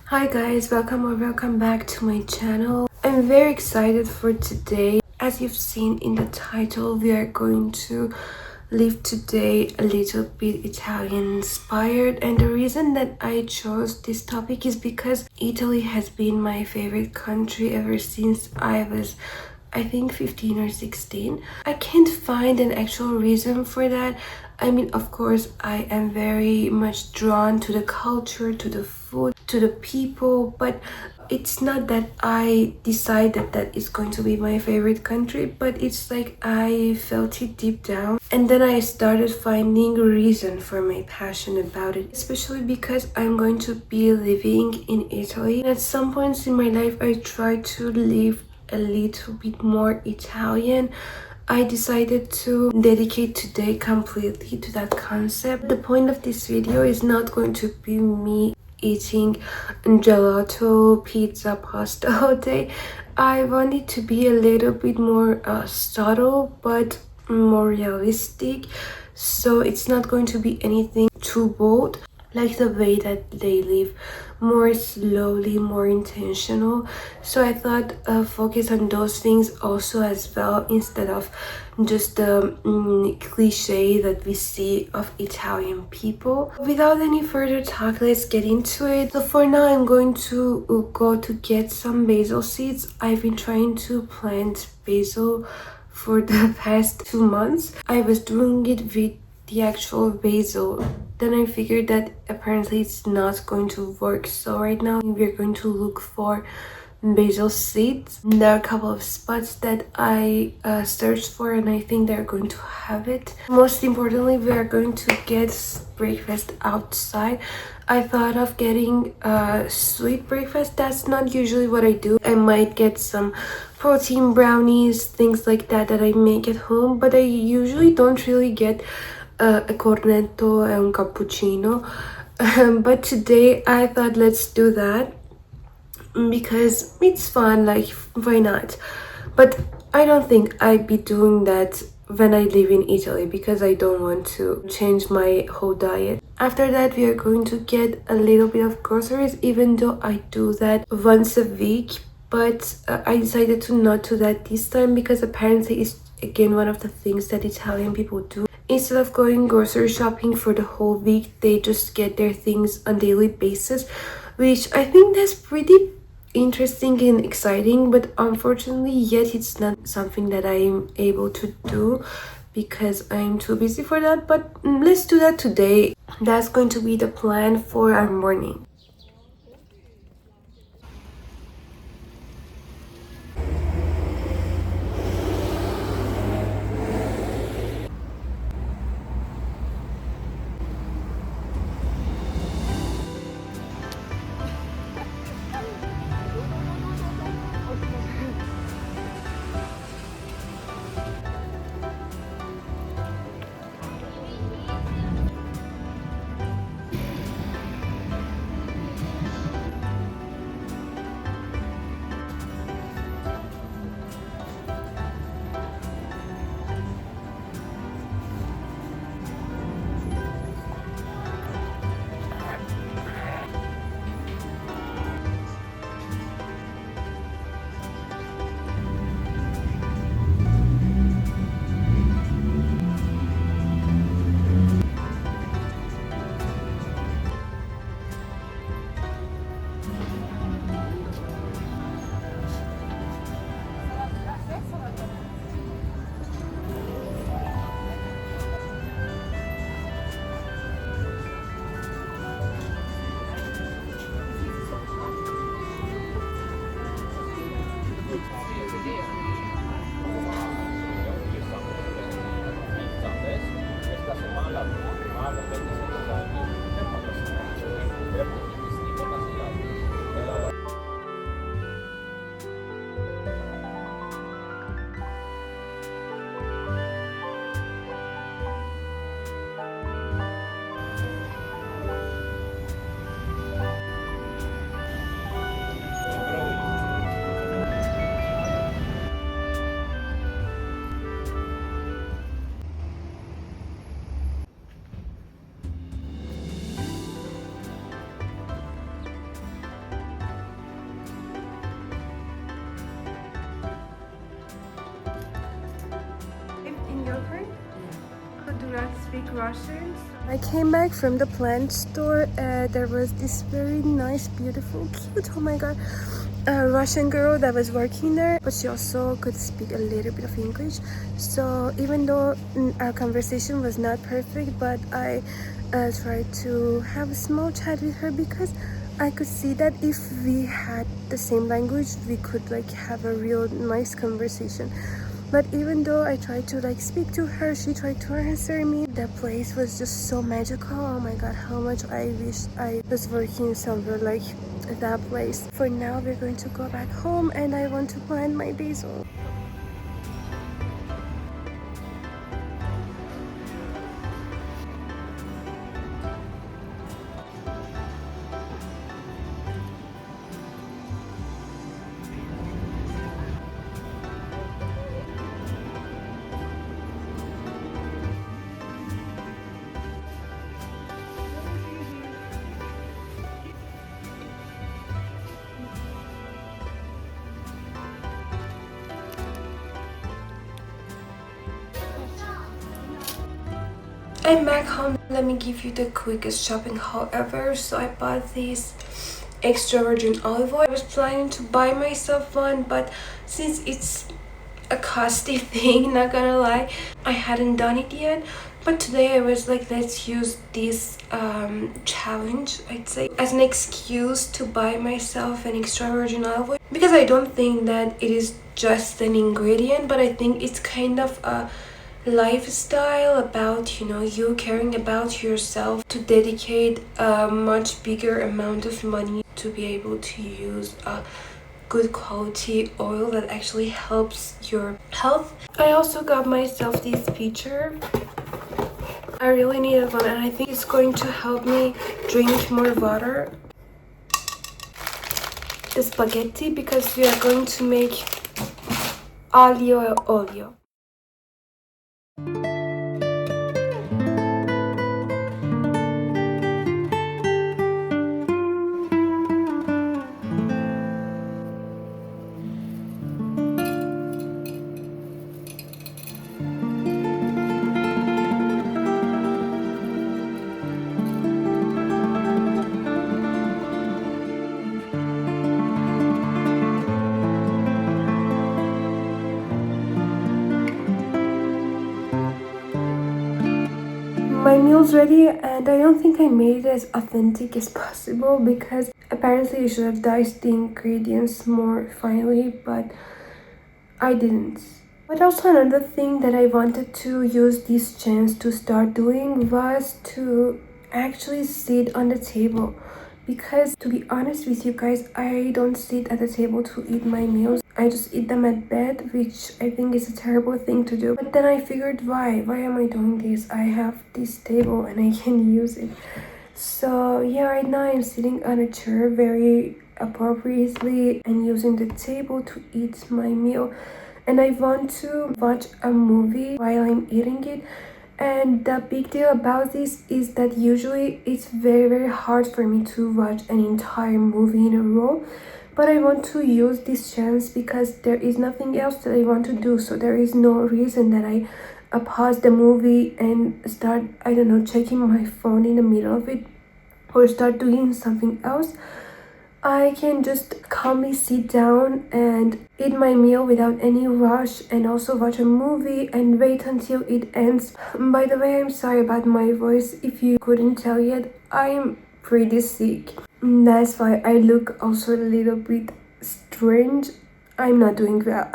Hi guys, welcome back to my channel. I'm very excited for today. As you've seen in the title, we are going to live today a little bit Italian inspired, and the reason that I chose this topic is because Italy has been my favorite country ever since I think 15 or 16. I can't find an actual reason for that. I mean, of course, I am very much drawn to the culture, to the food, to the people, but it's not that I decided that it's going to be my favorite country, but it's like I felt it deep down. And then I started finding a reason for my passion about it, especially because I'm going to be living in Italy. At some points in my life, I try to live a little bit more Italian. I decided to dedicate today completely to that concept. The point of this video is not going to be me eating gelato, pizza, pasta all day. I want it to be a little bit more subtle but more realistic, so it's not going to be anything too bold, like the way that they live, more slowly, more intentional. So I thought focus on those things also as well, instead of just the cliche that we see of Italian people. Without any further talk, let's get into it. So for now, I'm going to go to get some basil seeds. I've been trying to plant basil for the past 2 months. I was doing it with the actual basil. Then I figured that apparently it's not going to work. So right now we're going to look for basil seeds. There are a couple of spots that I searched for, and I think they're going to have it. Most importantly, we are going to get breakfast outside. I thought of getting a sweet breakfast. That's not usually what I do. I might get some protein brownies, things like that I make at home, but I usually don't really get a cornetto and un cappuccino. But today I thought let's do that because it's fun, like why not? But I don't think I'd be doing that when I live in Italy because I don't want to change my whole diet. After that, we are going to get a little bit of groceries, even though I do that once a week. But I decided to not do that this time because apparently it's again one of the things that Italian people do. Instead of going grocery shopping for the whole week, they just get their things on daily basis, which I think that's pretty interesting and exciting, but unfortunately yet it's not something that I'm able to do because I'm too busy for that. But let's do that today. That's going to be the plan for our morning. Russian. I came back from the plant store. There was this very nice, beautiful, cute, oh my god, Russian girl that was working there, but she also could speak a little bit of English. So even though our conversation was not perfect, but I tried to have a small chat with her because I could see that if we had the same language, we could like have a real nice conversation. But even though I tried to like speak to her, she tried to answer me. The place was just so magical. Oh my god, how much I wish I was working somewhere like that place. For now, we're going to go back home and I want to plant my basil. I'm back home. Let me give you the quickest shopping haul ever. So I bought this extra virgin olive oil. I was planning to buy myself one, but since it's a costly thing, not gonna lie, I hadn't done it yet. But today I was like, let's use this challenge, I'd say, as an excuse to buy myself an extra virgin olive oil, because I don't think that it is just an ingredient, but I think it's kind of a lifestyle about, you know, you caring about yourself to dedicate a much bigger amount of money to be able to use a good quality oil that actually helps your health. I also got myself this pitcher. I really needed one and I think it's going to help me drink more water. The spaghetti, because we are going to make aglio e olio. My meal's ready and I don't think I made it as authentic as possible because apparently you should have diced the ingredients more finely, but I didn't. But also another thing that I wanted to use this chance to start doing was to actually sit on the table, because to be honest with you guys, I don't sit at the table to eat my meals. I just eat them at bed, which I think is a terrible thing to do. But then I figured, why am I doing this? I have this table and I can use it. So yeah, right now I'm sitting on a chair very appropriately and using the table to eat my meal. And I want to watch a movie while I'm eating it. And the big deal about this is that usually it's very hard for me to watch an entire movie in a row. But I want to use this chance because there is nothing else that I want to do. So there is no reason that I pause the movie and start, I don't know, checking my phone in the middle of it or start doing something else. I can just calmly sit down and eat my meal without any rush and also watch a movie and wait until it ends. By the way, I'm sorry about my voice. If you couldn't tell yet, I'm pretty sick. That's why I look also a little bit strange. I'm not doing well.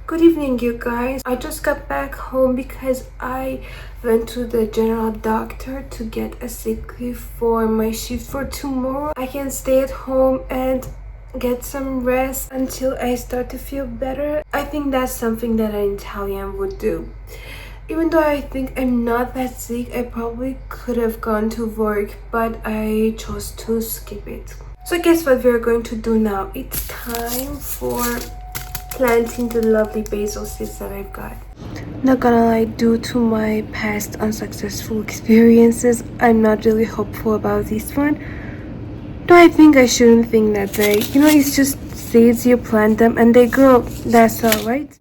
Good evening, you guys. I just got back home because I went to the general doctor to get a sick leave for my shift for tomorrow. I can stay at home and get some rest until I start to feel better. I think that's something that an Italian would do. Even though I think I'm not that sick, I probably could have gone to work, but I chose to skip it. So guess what we're going to do now? It's time for planting the lovely basil seeds that I've got. Not gonna lie, due to my past unsuccessful experiences, I'm not really hopeful about this one. No, I think I shouldn't think that way. You know, it's just seeds, you plant them and they grow. That's all, right?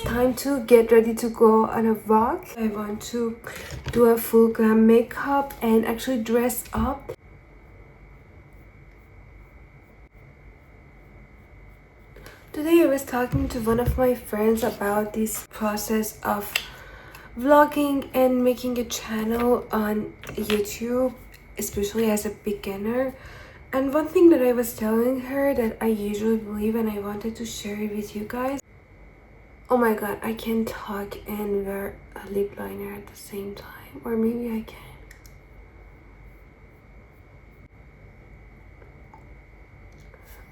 Time to get ready to go on a walk. I want to do a full glam makeup and actually dress up. Today I was talking to one of my friends about this process of vlogging and making a channel on YouTube, especially as a beginner. And one thing that I was telling her that I usually believe and I wanted to share it with you guys. Oh my god, I can talk and wear a lip liner at the same time. Or maybe I can.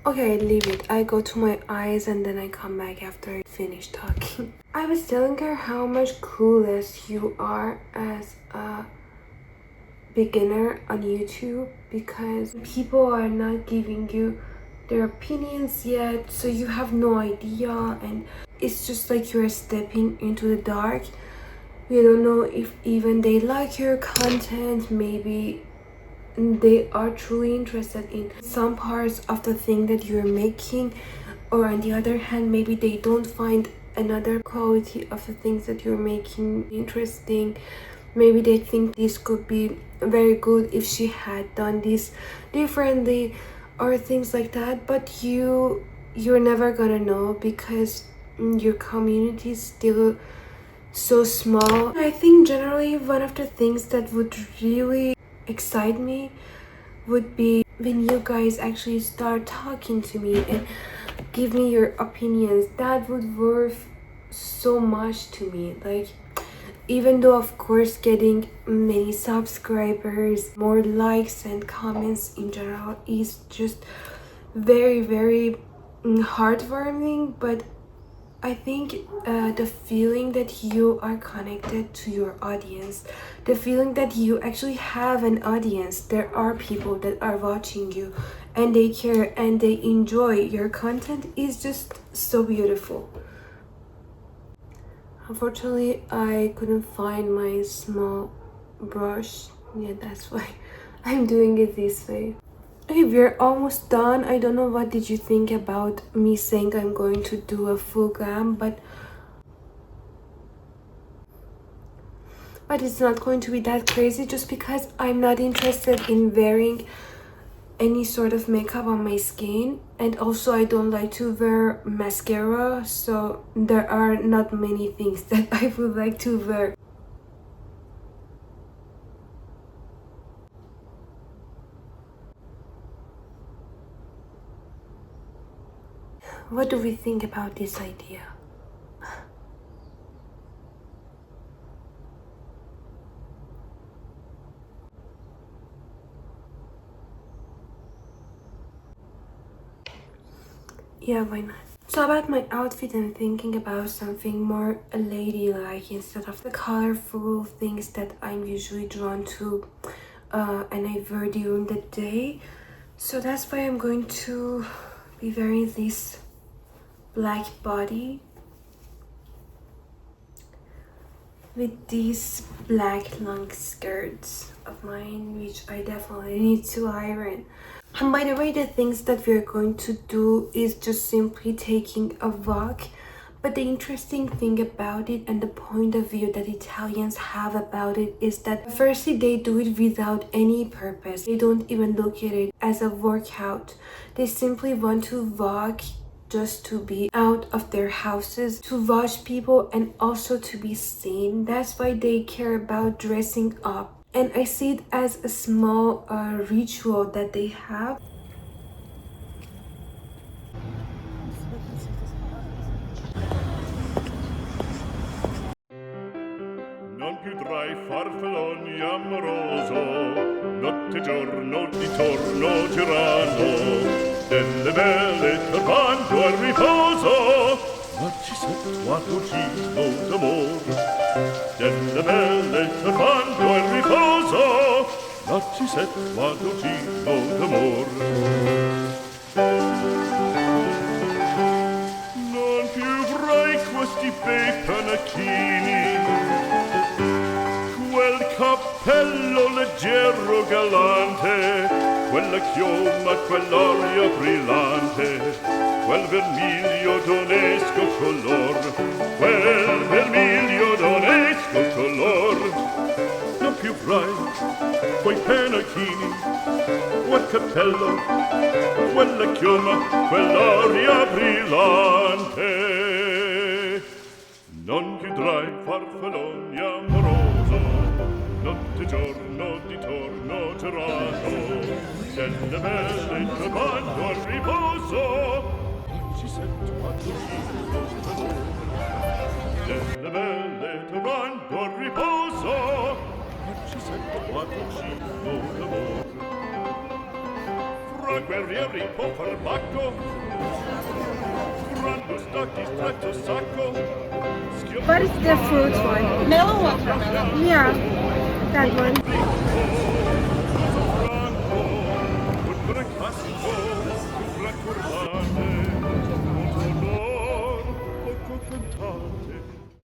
Okay, leave it. I go to my eyes and then I come back after I finish talking. I was telling her how much clueless you are as a beginner on YouTube because people are not giving you their opinions yet, so you have no idea and it's just like you're stepping into the dark. You don't know if even they like your content. Maybe they are truly interested in some parts of the thing that you're making, or on the other hand, maybe they don't find another quality of the things that you're making interesting. Maybe they think this could be very good if she had done this differently or things like that, but you're never gonna know because your community is still so small. I think generally one of the things that would really excite me would be when you guys actually start talking to me and give me your opinions. That would worth so much to me. Like, even though of course getting many subscribers, more likes and comments in general is just very heartwarming, but I think the feeling that you are connected to your audience, the feeling that you actually have an audience, there are people that are watching you and they care and they enjoy your content is just so beautiful. Unfortunately, I couldn't find my small brush. Yeah, that's why I'm doing it this way. Okay, we're almost done. I don't know what did you think about me saying I'm going to do a full glam, but it's not going to be that crazy just because I'm not interested in wearing any sort of makeup on my skin, and also I don't like to wear mascara, so there are not many things that I would like to wear. What do we think about this idea? Yeah, why not? So about my outfit, I'm thinking about something more ladylike instead of the colorful things that I'm usually drawn to and I wear during the day. So that's why I'm going to be wearing this black body. with these black long skirts of mine, which I definitely need to iron. And by the way, the things that we're going to do is just simply taking a walk. But the interesting thing about it and the point of view that Italians have about it is that firstly, they do it without any purpose. They don't even look at it as a workout. They simply want to walk just to be out of their houses, to watch people, and also to be seen. That's why they care about dressing up. And I see it as a small ritual that they have. Non più tra i farfalloni amoroso, notte e giorno di torno tirano, delle belle turbando al riposo, ma ci sento giro d'amor. Delle belle turbando al riposo, ma ci sento giro d'amor. Non più avrai questi bei panacchini, quel cappello leggero galante, quella chioma, quell'aria brillante, quel vermiglio d'onesco color, quel vermiglio d'onesco color. Non più avrai quei pennacchini, quel cappello, quella chioma, quell'aria brillante. Non chiudrai farfalloni amoroso, notte e giorno di torno tirano, delle belle turbando al riposo, ci sento delle belle turbando al riposo, ci sento d'amor. Fra guerrieri può far bacco, fra stacchi stretto sacco. What is the fruit one? Melon watermelon. Yeah, that one. Franco, un classico, una curvante,